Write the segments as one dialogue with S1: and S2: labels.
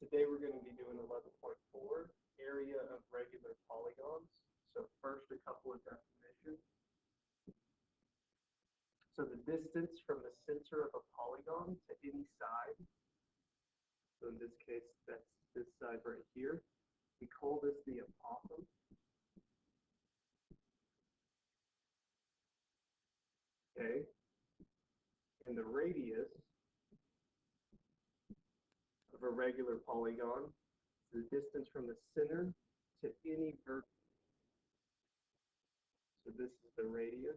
S1: Today we're going to be doing 11.4, area of regular polygons. So first, a couple of definitions. So the distance from the center of a polygon to any side, so in this case, that's this side right here. We call this the apothem. Okay. And the radius of a regular polygon is the distance from the center to any vertex. So this is the radius,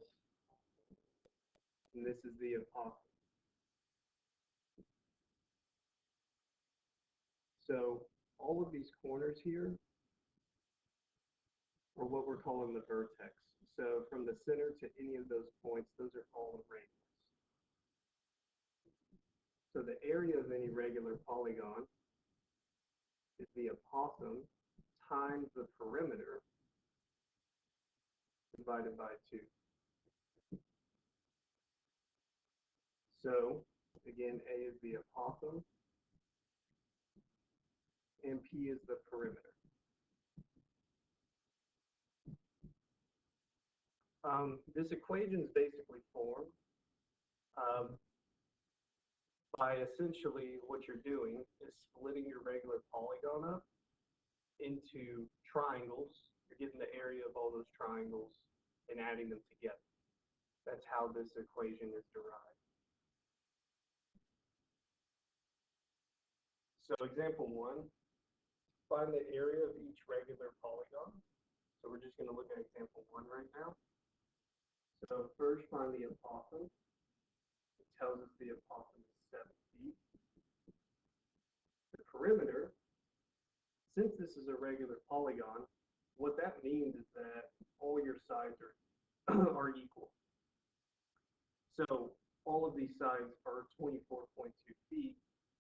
S1: and this is the apothem. So all of these corners here are what we're calling the vertex. So from the center to any of those points, those are all the radius. So the area of any regular polygon is the apothem times the perimeter divided by 2. So again, A is the apothem and P is the perimeter. This equation is basically formed by essentially what you're doing is splitting your regular polygon up into triangles. You're getting the area of all those triangles and adding them together. That's how this equation is derived. So example 1, find the area of each regular polygon. So we're just going to look at example 1 right now. So first find the apothem. It tells us the apothem is 7 feet. The perimeter, since this is a regular polygon, what that means is that all your sides are equal. So all of these sides are 24.2 feet.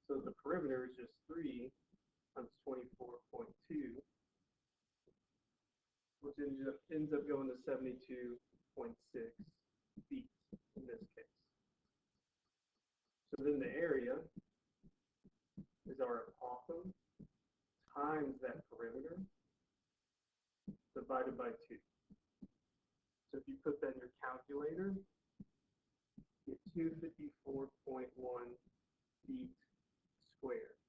S1: So the perimeter is just 3 times 24.2, which ends up going to 72.6 feet in this case. So then the area is our apothem times that perimeter divided by 2. So if you put that in your calculator, you get 254.1 feet squared.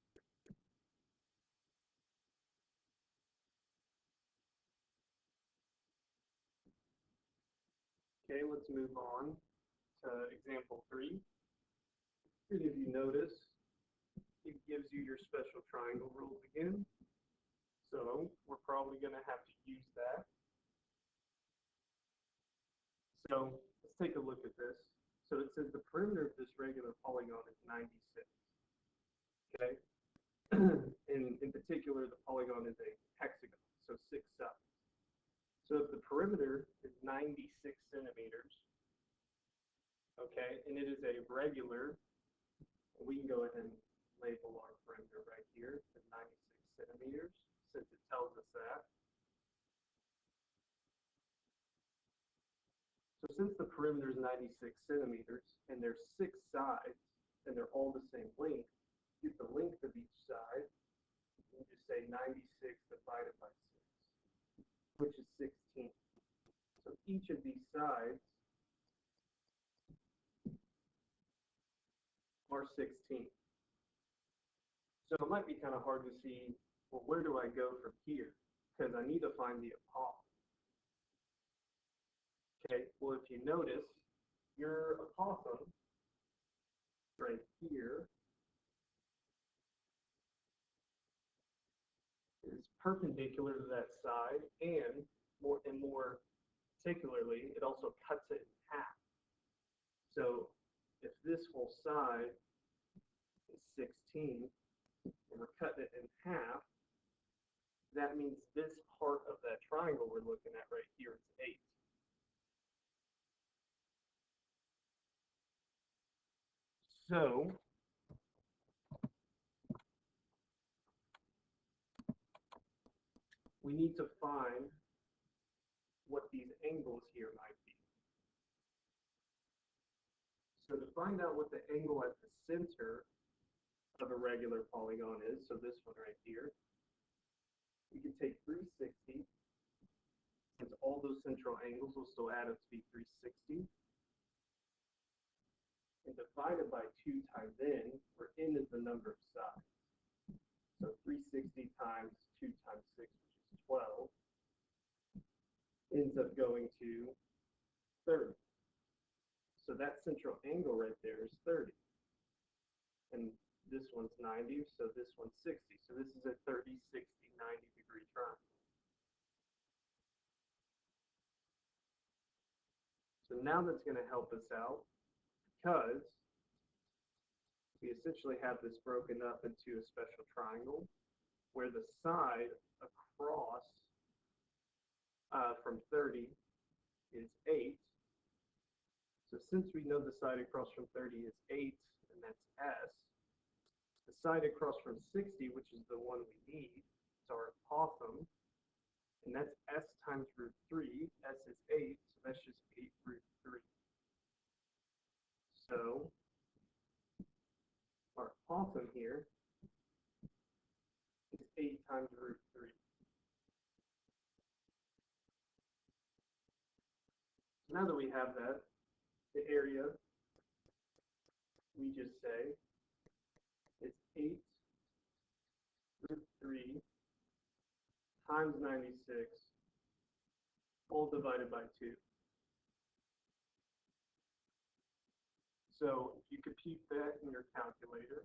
S1: Okay, let's move on to example 3. And if you notice, it gives you your special triangle rules again. So we're probably going to have to use that. So let's take a look at this. So it says the perimeter of this regular polygon is 96. Okay? in particular, the polygon is a hexagon, so 6 sides. So if the perimeter is 96 centimeters, okay, and it is a regular, we can go ahead and label our perimeter right here as 96 centimeters, since it tells us that. So since the perimeter is 96 centimeters, and there's 6 sides, and they're all the same length, get the length of each side, you just say 96 divided by 6, which is 16. So each of these sides are 16. So it might be kind of hard to see, well, where do I go from here? Because I need to find the apothem. Okay, well, if you notice, your apothem right here is perpendicular to that side, and more particularly, it also cuts it in half. So if this whole side is 16, and we're cutting it in half, that means this part of that triangle we're looking at right here is 8. So we need to find what these angles here might be. So to find out what the angle at the center of a regular polygon is, so this one right here, we can take 360, since all those central angles will still add up to be 360, and divide it by 2 times n, where n is the number of sides. So 360 times 2 times 6, which is 12, ends up going to 30. So that central angle right there is 30. And this one's 90, so this one's 60. So this is a 30, 60, 90-degree triangle. So now that's going to help us out because we essentially have this broken up into a special triangle where the side across from 30 is 8. So since we know the side across from 30 is 8, and that's S, the side across from 60, which is the one we need, is our apothem, and that's S times root 3. S is 8, so that's just 8 root 3. So our apothem here is 8 times root 3. So now that we have that, the area, we just say, is 8 root 3 times 96, all divided by 2. So if you compute that in your calculator,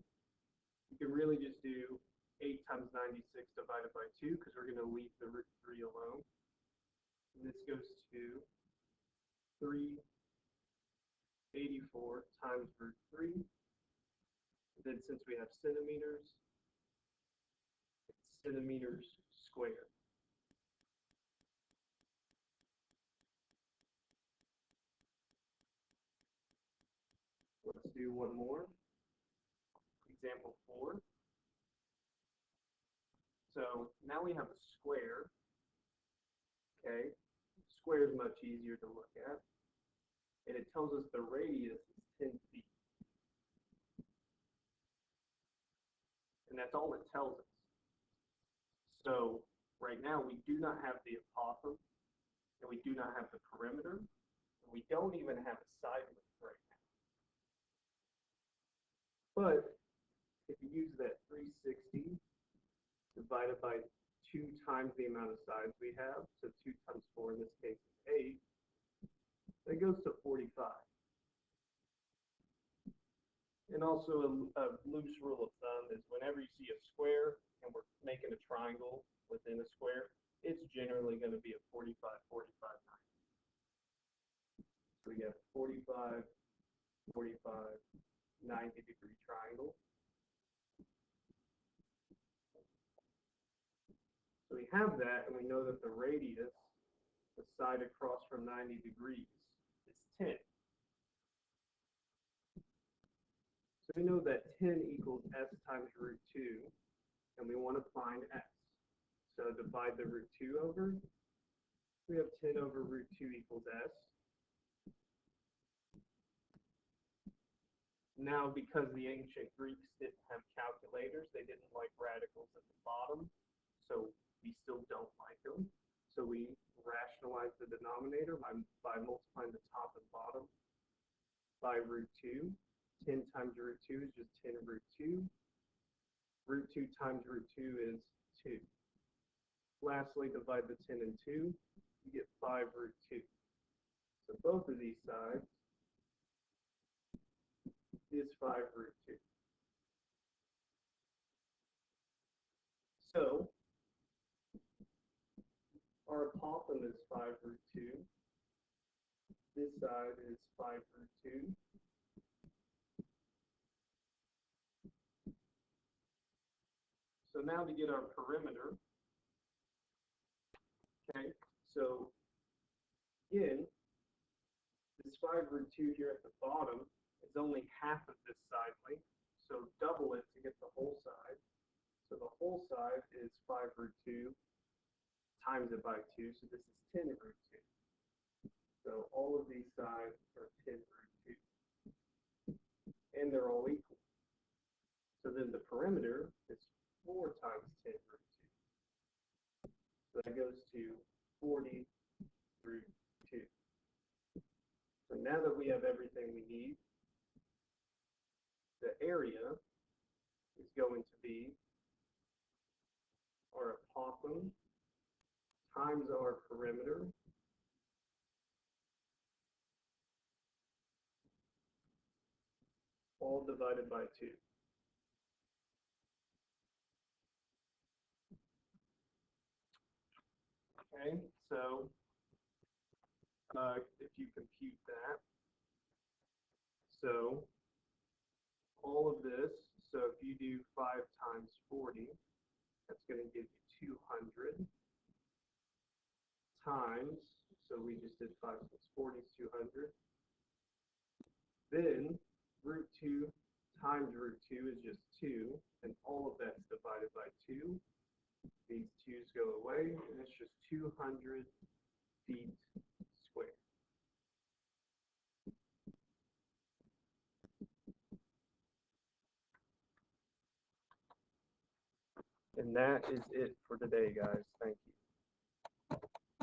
S1: you can really just do 8 times 96 divided by 2 because we're going to leave the root 3 alone. And this goes to 384 times root 3. And then since we have centimeters, it's centimeters squared. Let's do one more. Example 4. So now we have a square. Okay, square is much easier to look at. And it tells us the radius is 10 feet. And that's all it tells us. So right now we do not have the apothem, and we do not have the perimeter, and we don't even have a side length right now. But if you use that 360 divided by 2 times the amount of sides we have, so 2 times 4 in this case is 8, that goes to 45. And also a loose rule of thumb is whenever you see a square and we're making a triangle within a square, it's generally going to be a 45, 45, 90. So we have 45, 45, 90-degree triangle. So we have that, and we know that the radius, the side across from 90 degrees, is 10. So we know that 10 equals S times root 2, and we want to find S. So divide the root 2 over. We have 10 over root 2 equals S. Now, because the ancient Greeks didn't have calculators, they didn't like radicals at the bottom, so we still don't like them. So we rationalize the denominator by multiplying the top and bottom by root 2. 10 times root 2 is just 10 root 2. Root 2 times root 2 is 2. Lastly, divide the 10 and 2, you get 5 root 2. So both of these sides is 5 root 2. So our apothem is 5 root 2. This side is 5 root 2. So now to get our perimeter, okay, so again, this 5 root 2 here at the bottom is only half of this side length, so double it to get the whole side. So the whole side is 5 root 2 times it by 2, so this is 10 root 2. So all of these sides are 10 root 2. And they're all equal. So then the now that we have everything we need, the area is going to be our apothem times our perimeter all divided by 2. Okay, so if you compute that, so all of this, so if you do 5 times 40, that's going to give you 200 times, so we just did 5 times 40 is 200. Then root 2 times root 2 is just 2, and all of that's divided by 2. These 2's go away, and it's just 200 feet squared. And that is it for today, guys. Thank you.